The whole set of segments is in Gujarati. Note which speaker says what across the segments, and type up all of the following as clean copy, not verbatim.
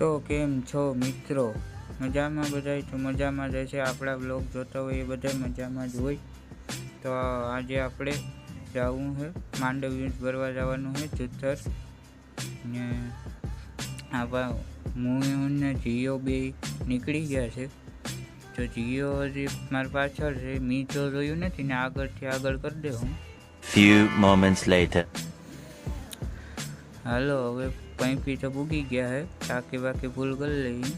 Speaker 1: તો કેમ છો મિત્રો? મજામાં બધાય? તો મજામાં જ છે. આપણા બ્લોગ જોતા હોય એ બધા મજામાં જ હોય. તો આજે આપણે જવું છે માંડવી ભરવા જવાનું છે ચુથર ને હું ને જીઓ બે નીકળી ગયા છે. તો જીઓ હજી મારી પાછળ છે, મેં તો જોયું નથી ને આગળથી આગળ કરી દે હું.
Speaker 2: Few moments later.
Speaker 1: હાલો હવે પૈપી તો પૂગી ગયા છે, ટાંકી બાકી ફૂલ કરી લઈ.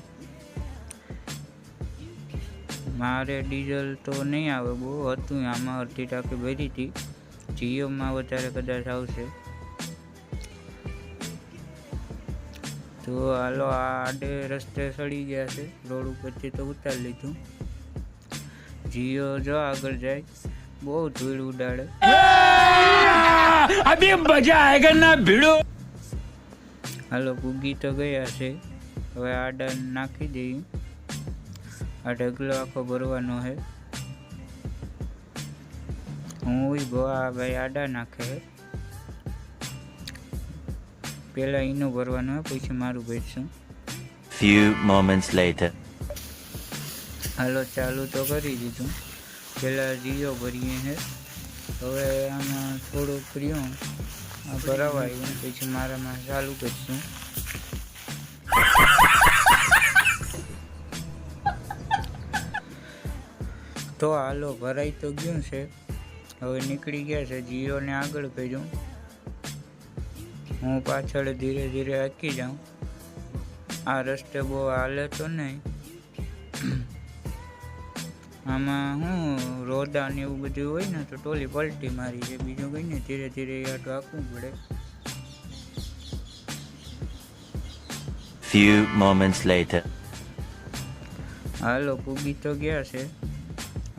Speaker 1: મારે ડીઝલ તો નહીં આવે, બહુ હતું આમાં, અડધી ટાંકી ભરી હતી. જીઓમાં વધારે કદાચ આવશે. તો હાલો આ આડે રસ્તે સડી ગયા છે, રોડ ઉપરથી તો ઉતારી લીધું. જીઓ જો આગળ જાય, બહુ ધૂળ ઉડાડે.
Speaker 3: અભી મજા આયેગા ના ભીડો.
Speaker 1: હાલો પૂગી તો ગયા છે, હવે આડા નાખી દઈએ. આ ઢગલો આખો ભરવાનો છે. હું આ ભાઈ આડા નાખે, પેલા એનું ભરવાનું હોય પછી મારું ભરશું.
Speaker 2: Few moments later.
Speaker 1: હાલો ચાલુ તો કરી દીધું, પેલા જીઓ ભરીએ છે. હવે આમાં થોડુંક રહ્યું આ ભરાવાયું પછી મારામાં ચાલુ કરીશું. તો હાલો ભરાઈ તો ગયું છે, હવે નીકળી ગયા છે. જીઓને આગળ કર્યું, હું પાછળ ધીરે ધીરે હાકી જાઉં. આ રસ્તે બહુ હાલે તો નહીં, આમાં હું રોડા ને એવું બધું હોય ને તો ટોલી પલટી મારી છે, બીજું કંઈ નહીં. ધીરે ધીરે આટલું હાંકવું પડે.
Speaker 2: Few moments later.
Speaker 1: હાલો પૂગી તો ગયા છે,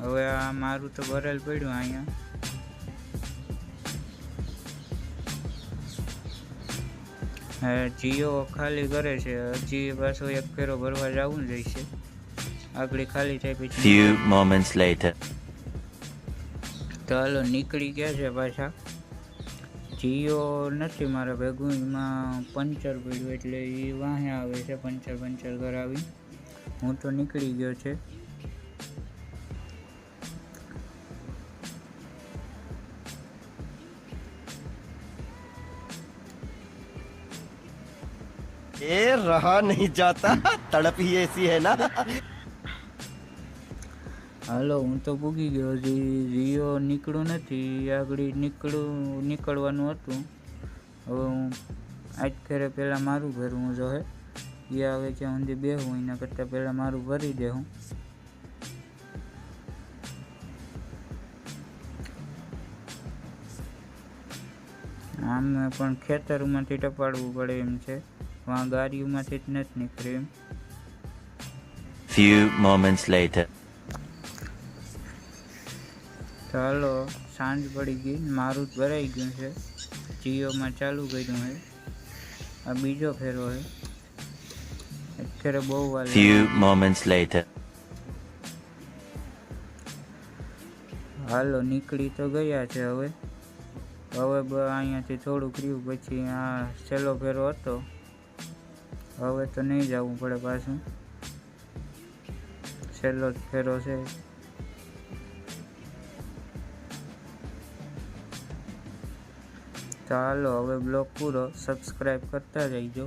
Speaker 1: હવે આ મારું તો ભરેલ પડ્યું અહીંયા. જીઓ ખાલી કરે છે, હજી પાછો એક ફેરો ભરવા જવું જઈશે. આગળ ખાલી થાય પછી.
Speaker 2: Few moments later.
Speaker 1: તો હાલો નીકળી ગયા છે પાછા. જીઓ નથી મારા ભેગું, એમાં પંચર પડ્યું એટલે એ વાહે આવે છે પંચર કરાવી. હું તો નીકળી ગયો છે.
Speaker 4: ये रहा नहीं जाता, तड़प ही ऐसी है ना.
Speaker 1: હાલો હું તો પૂગી ગયો. જીઓ નીકળું નથી, આગળ નીકળવાનું હતું. હવે હું આજ ફેરે પહેલાં મારું ભરવું જોઈએ. એ આવે ત્યાં સુધી બેહું, એના કરતાં પહેલાં મારું ભરી દેવું. આમ પણ ખેતરમાંથી ટપાડવું પડે એમ છે, વાં ગાડીઓમાંથી જ નથી નીકળે એમ.
Speaker 2: Few moments later.
Speaker 1: ચાલો સાંજ પડી ગઈ, મારું જ ભરાઈ ગયું છે. જીઓમાં ચાલુ કર્યું છે, આ બીજો ફેરો છે. અત્યારે બહુ વાર.
Speaker 2: Few moments later.
Speaker 1: હાલો નીકળી તો ગયા છે. હવે અહીંયાથી થોડુંક રહ્યું પછી આ છેલ્લો ફેરો હતો. હવે તો નહીં જવું પડે પાછું, છેલ્લો જ ફેરો છે. ચાલો હવે બ્લોગ પૂરો, સબસ્ક્રાઈબ કરતા જઈજો.